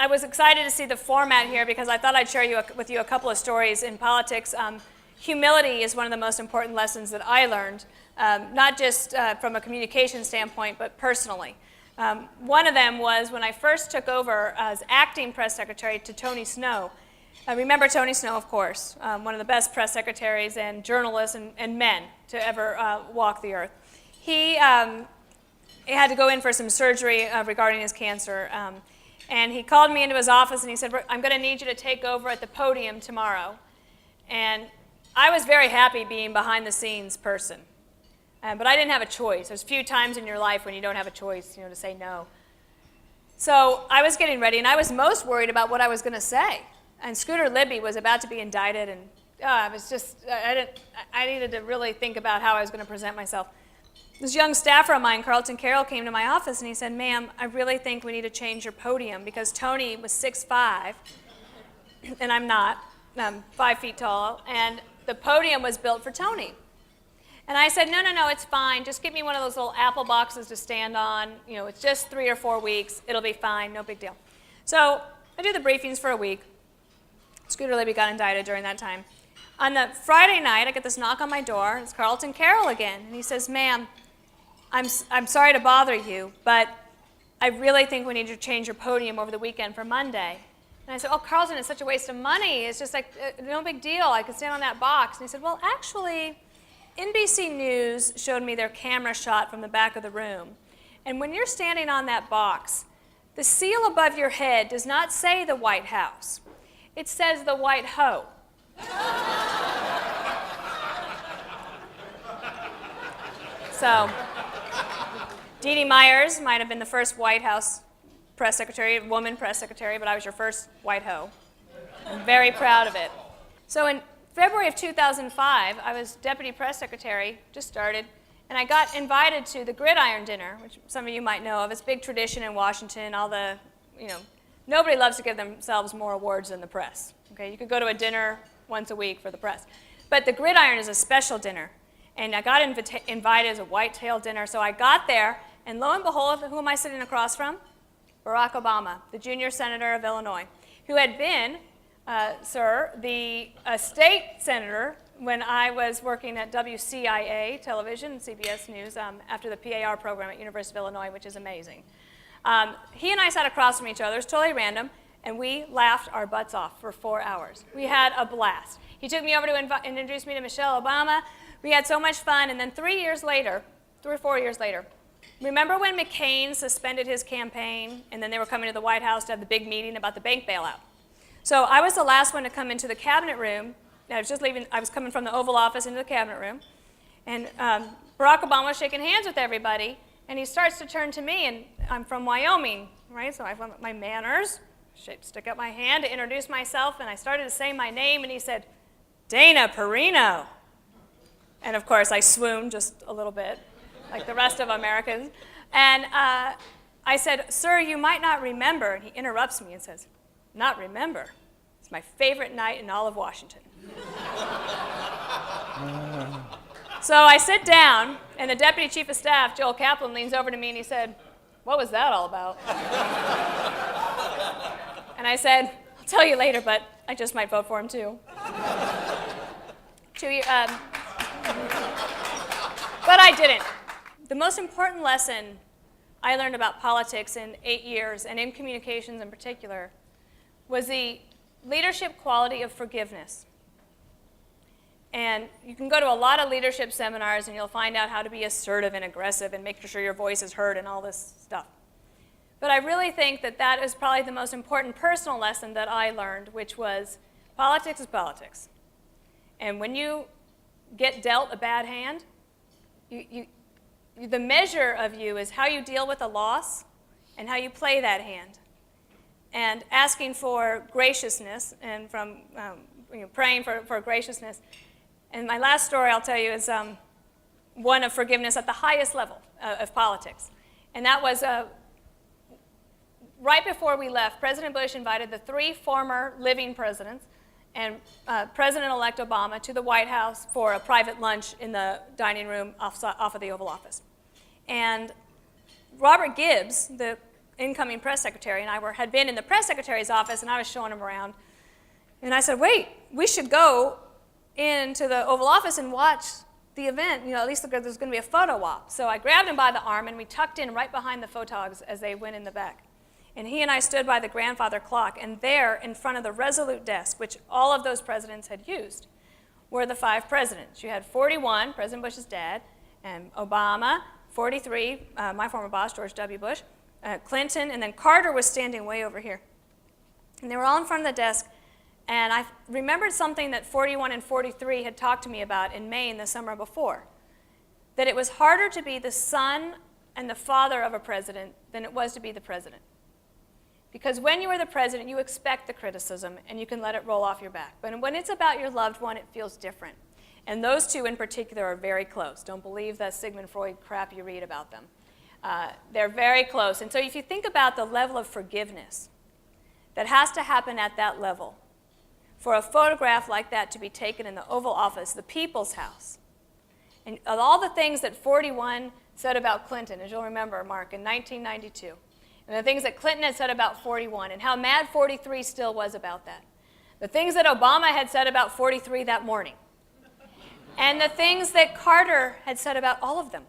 I was excited to see the format here because I thought I'd share with you a couple of stories in politics. Humility is one of the most important lessons that I learned, not just from a communication standpoint, but personally. One of them was when I first took over as acting press secretary to Tony Snow. Remember Tony Snow, of course, one of the best press secretaries and journalists and men to ever walk the earth. He had to go in for some surgery regarding his cancer. And he called me into his office and he said, I'm going to need you to take over at the podium tomorrow. And I was very happy being behind the scenes person. But I didn't have a choice. There's few times in your life when you don't have a choice, to say no. So I was getting ready and I was most worried about what I was going to say. And Scooter Libby was about to be indicted and I needed to really think about how I was going to present myself. This young staffer of mine, Carlton Carroll, came to my office and he said, ma'am, I really think we need to change your podium because Tony was 6'5", and I'm not. I'm 5 feet tall, and the podium was built for Tony. And I said, no, it's fine. Just give me one of those little apple boxes to stand on. It's just 3 or 4 weeks. It'll be fine, no big deal. So I do the briefings for a week. Scooter Libby got indicted during that time. On the Friday night, I get this knock on my door. It's Carlton Carroll again, and he says, ma'am, I'm sorry to bother you, but I really think we need to change your podium over the weekend for Monday. And I said, oh, Carlton, it's such a waste of money. It's just like, no big deal. I could stand on that box. And he said, well, actually, NBC News showed me their camera shot from the back of the room. And when you're standing on that box, the seal above your head does not say the White House. It says the White Ho. So, Dee Dee Myers might have been the first White House press secretary, woman press secretary, but I was your first White Ho. I'm very proud of it. So in February of 2005, I was deputy press secretary, just started, and I got invited to the Gridiron Dinner, which some of you might know of. It's a big tradition in Washington. Nobody loves to give themselves more awards than the press. Okay, you could go to a dinner once a week for the press. But the Gridiron is a special dinner. And I got invited as a whitetail dinner. So I got there, and lo and behold, who am I sitting across from? Barack Obama, the junior senator of Illinois, who had been, the state senator when I was working at WCIA television, CBS News, after the PAR program at University of Illinois, which is amazing. He and I sat across from each other. It was totally random, and we laughed our butts off for 4 hours. We had a blast. He took me over to introduce me to Michelle Obama. We had so much fun, and then 3 or 4 years later, remember when McCain suspended his campaign, and then they were coming to the White House to have the big meeting about the bank bailout? So I was the last one to come into the cabinet room. I was just leaving. I was coming from the Oval Office into the cabinet room, and Barack Obama was shaking hands with everybody, and he starts to turn to me, and I'm from Wyoming, right? So I have my manners, stick up my hand to introduce myself, and I started to say my name, and he said, Dana Perino. And of course, I swooned just a little bit, like the rest of Americans. And I said, sir, you might not remember. And he interrupts me and says, not remember? It's my favorite night in all of Washington. So I sit down, and the Deputy Chief of Staff, Joel Kaplan, leans over to me and he said, what was that all about? And I said, I'll tell you later, but I just might vote for him too. But I didn't. The most important lesson I learned about politics in 8 years, and in communications in particular, was the leadership quality of forgiveness. And you can go to a lot of leadership seminars and you'll find out how to be assertive and aggressive and make sure your voice is heard and all this stuff. But I really think that that is probably the most important personal lesson that I learned, which was politics is politics. And when you get dealt a bad hand, the measure of you is how you deal with a loss and how you play that hand. And asking for graciousness and from praying for graciousness. And my last story I'll tell you is one of forgiveness at the highest level of politics. And that was right before we left, President Bush invited the 3 former living presidents and President-elect Obama to the White House for a private lunch in the dining room off of the Oval Office. And Robert Gibbs, the incoming press secretary and I had been in the press secretary's office, and I was showing him around. And I said, wait, we should go into the Oval Office and watch the event. At least there's going to be a photo op. So I grabbed him by the arm, and we tucked in right behind the photogs as they went in the back. And he and I stood by the grandfather clock, and there, in front of the Resolute desk, which all of those presidents had used, were the 5 presidents. You had 41, President Bush's dad, and Obama, 43, my former boss, George W. Bush, Clinton, and then Carter was standing way over here. And they were all in front of the desk, and I remembered something that 41 and 43 had talked to me about in Maine the summer before, that it was harder to be the son and the father of a president than it was to be the president. Because when you are the president, you expect the criticism, and you can let it roll off your back. But when it's about your loved one, it feels different. And those two in particular are very close. Don't believe that Sigmund Freud crap you read about them. They're very close. And so if you think about the level of forgiveness that has to happen at that level for a photograph like that to be taken in the Oval Office, the People's House, and of all the things that 41 said about Clinton, as you'll remember, Mark, in 1992, and the things that Clinton had said about 41, and how mad 43 still was about that, the things that Obama had said about 43 that morning, and the things that Carter had said about all of them.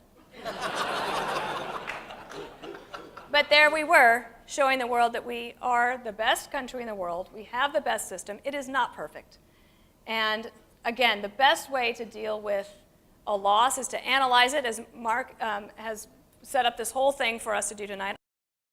But there we were, showing the world that we are the best country in the world. We have the best system. It is not perfect. And again, the best way to deal with a loss is to analyze it, as Mark has set up this whole thing for us to do tonight.